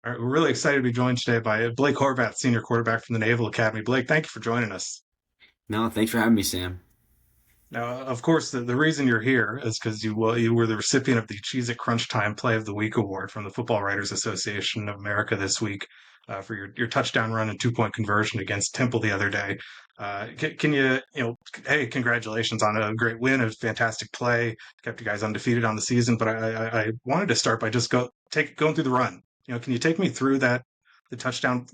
All right, we're really excited to be joined today by Blake Horvath, senior quarterback from the Naval Academy. Blake, thank you for joining us. No, thanks for having me, Sam. Now, of course, the reason you're here is because you were the recipient of the Cheez-It Crunch Time Play of the Week award from the Football Writers Association of America this week for your touchdown run and 2-point conversion against Temple the other day. Can hey, congratulations on a great win, a fantastic play, kept you guys undefeated on the season. But I wanted to start by just going through the run. Can you take me through the touchdown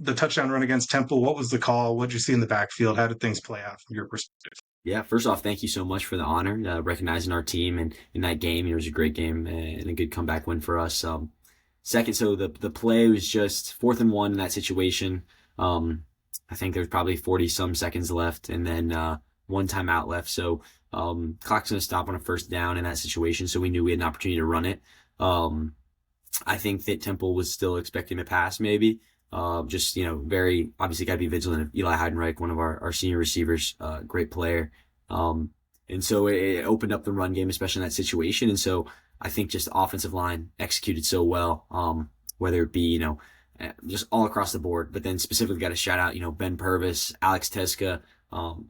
run against Temple? What was the call? What did you see in the backfield? How did things play out from your perspective? Yeah, first off, thank you so much for the honor, recognizing our team and in that game. It was a great game and a good comeback win for us. Second, so the play was just 4th and 1 in that situation. I think there's probably 40 some seconds left, and then one timeout left. So clock's gonna stop on a first down in that situation. So we knew we had an opportunity to run it. Um, I think that Temple was still expecting to pass, maybe. Just, very obviously got to be vigilant of Eli Heidenreich, one of our senior receivers, great player. Um, and so it opened up the run game, especially in that situation. And so I think just the offensive line executed so well, whether it be, just all across the board. But then specifically got to shout out, Ben Purvis, Alex Teska,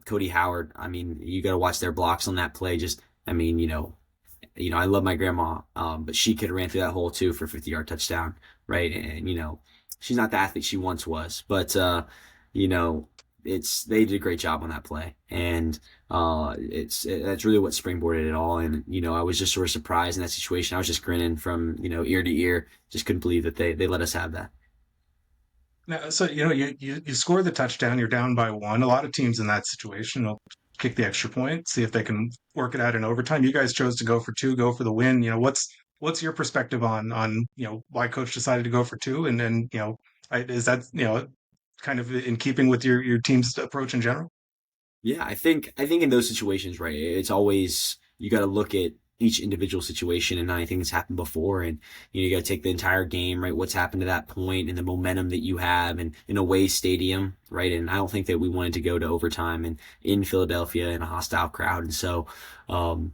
Cody Howard. I mean, you got to watch their blocks on that play. Just, I mean, I love my grandma, but she could have ran through that hole too for a 50-yard touchdown, right? And she's not the athlete she once was, but you know, they did a great job on that play, and that's really what springboarded it all. And I was just sort of surprised in that situation. I was just grinning from ear to ear, just couldn't believe that they let us have that. Now, so you score the touchdown, you're down by one. A lot of teams in that situation will kick the extra point, see if they can work it out in overtime. You guys chose to go for two, go for the win. What's your perspective on why coach decided to go for two, and then is that kind of in keeping with your team's approach in general? Yeah, I think in those situations, right, it's always you got to look at each individual situation and not anything that's happened before, and you got to take the entire game, right? What's happened to that point and the momentum that you have, and in a away stadium, right? And I don't think that we wanted to go to overtime and in Philadelphia in a hostile crowd, and so, um,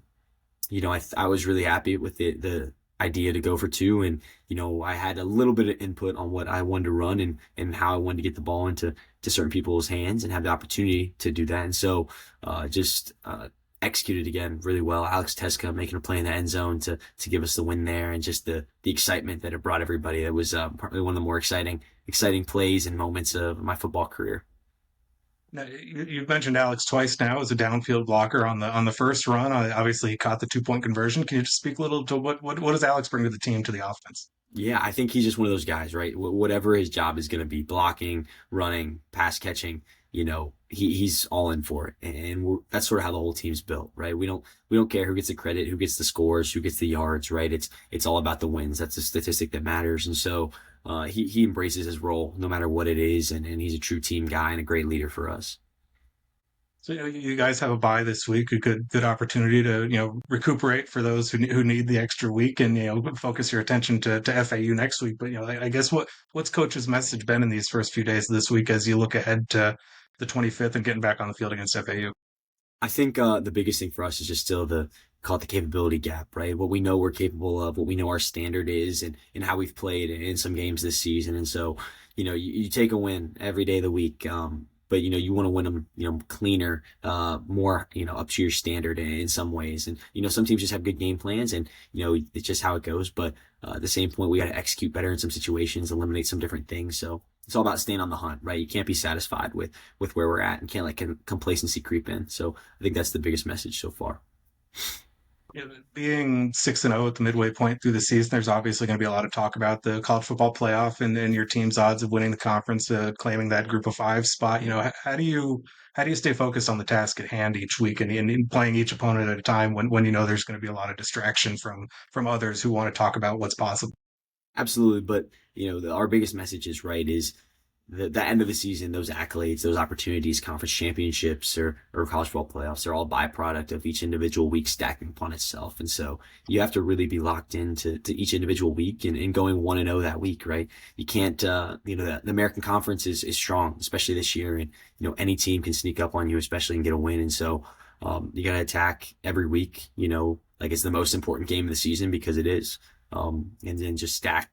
I was really happy with the idea to go for two, and I had a little bit of input on what I wanted to run and how I wanted to get the ball into to certain people's hands and have the opportunity to do that. And so just executed again really well. Alex Teska making a play in the end zone to give us the win there, and just the excitement that it brought everybody. It was probably one of the more exciting plays and moments of my football career. Now, you've mentioned Alex twice now as a downfield blocker on the first run. Obviously, he caught the 2-point conversion. Can you just speak a little to what does Alex bring to the team, to the offense? Yeah, I think he's just one of those guys, right? Whatever his job is going to be, blocking, running, pass catching, he's all in for it, and that's sort of how the whole team's built, right? We don't care who gets the credit, who gets the scores, who gets the yards, right? It's all about the wins. That's the statistic that matters, and so he embraces his role no matter what it is, and he's a true team guy and a great leader for us. So you guys have a bye this week, a good opportunity to recuperate for those who need the extra week, and focus your attention to FAU next week. But I guess what's coach's message been in these first few days of this week as you look ahead to the 25th and getting back on the field against FAU? I think the biggest thing for us is just still the call it the capability gap, right? What we know we're capable of, what we know our standard is, and how we've played in some games this season. And so, you take a win every day of the week, but you want to win them, cleaner, more, up to your standard in some ways. And some teams just have good game plans, and it's just how it goes. But at the same point, we got to execute better in some situations, eliminate some different things. So it's all about staying on the hunt, right? You can't be satisfied with where we're at, and can't let complacency creep in. So I think that's the biggest message so far. Being 6-0 at the midway point through the season, there's obviously going to be a lot of talk about the college football playoff and your team's odds of winning the conference, claiming that group of five spot. How do you stay focused on the task at hand each week, and playing each opponent at a time when there's going to be a lot of distraction from others who want to talk about what's possible? Absolutely, but our biggest message is right is the end of the season, those accolades, those opportunities, conference championships or college football playoffs, they're all byproduct of each individual week stacking upon itself. And so you have to really be locked into to each individual week and going 1-0 that week, right? You can't, the American Conference is strong, especially this year. And, any team can sneak up on you, especially and get a win. And so, you got to attack every week, like it's the most important game of the season because it is. And then just stack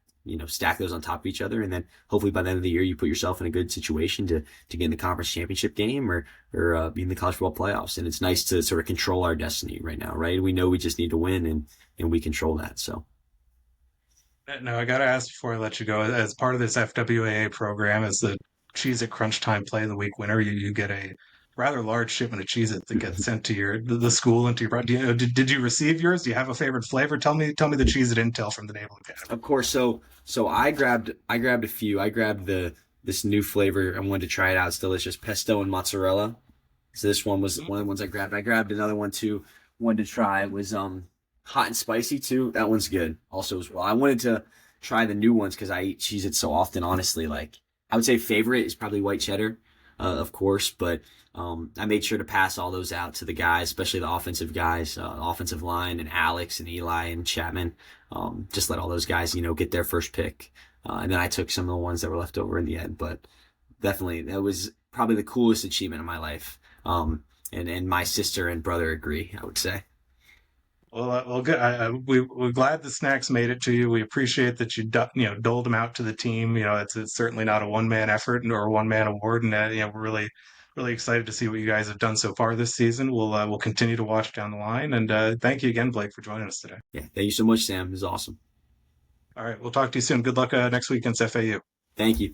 stack those on top of each other, and then hopefully by the end of the year you put yourself in a good situation to get in the conference championship game or be in the college football playoffs. And it's nice to sort of control our destiny right now, right? We know we just need to win, and we control that. So Now, I got to ask before I let you go, as part of this FWAA program, as the Cheez-It Crunch Time Play of the Week winner, you get a rather large shipment of Cheez-It that gets sent to the school and to your. Did you receive yours? Do you have a favorite flavor? Tell me the Cheez-It intel from the Naval Academy. of course, so I grabbed a few. I grabbed the this new flavor. I wanted to try it out. It's delicious, pesto and mozzarella. So this one was one of the ones I grabbed. I grabbed another one too. Wanted to try. It was hot and spicy too. That one's good also as well. I wanted to try the new ones because I eat Cheez-It so often. Honestly, like I would say favorite is probably white cheddar, of course, but I made sure to pass all those out to the guys, especially the offensive guys, offensive line, and Alex and Eli and Chapman. Just let all those guys, get their first pick. And then I took some of the ones that were left over in the end. But definitely, that was probably the coolest achievement of my life. And my sister and brother agree, I would say. Well, good. We're glad the snacks made it to you. We appreciate that doled them out to the team. It's certainly not a one man effort nor a one man award, and we're really excited to see what you guys have done so far this season. We'll continue to watch down the line, and thank you again, Blake, for joining us today. Yeah, thank you so much, Sam. It was awesome. All right, we'll talk to you soon. Good luck next week against FAU. Thank you.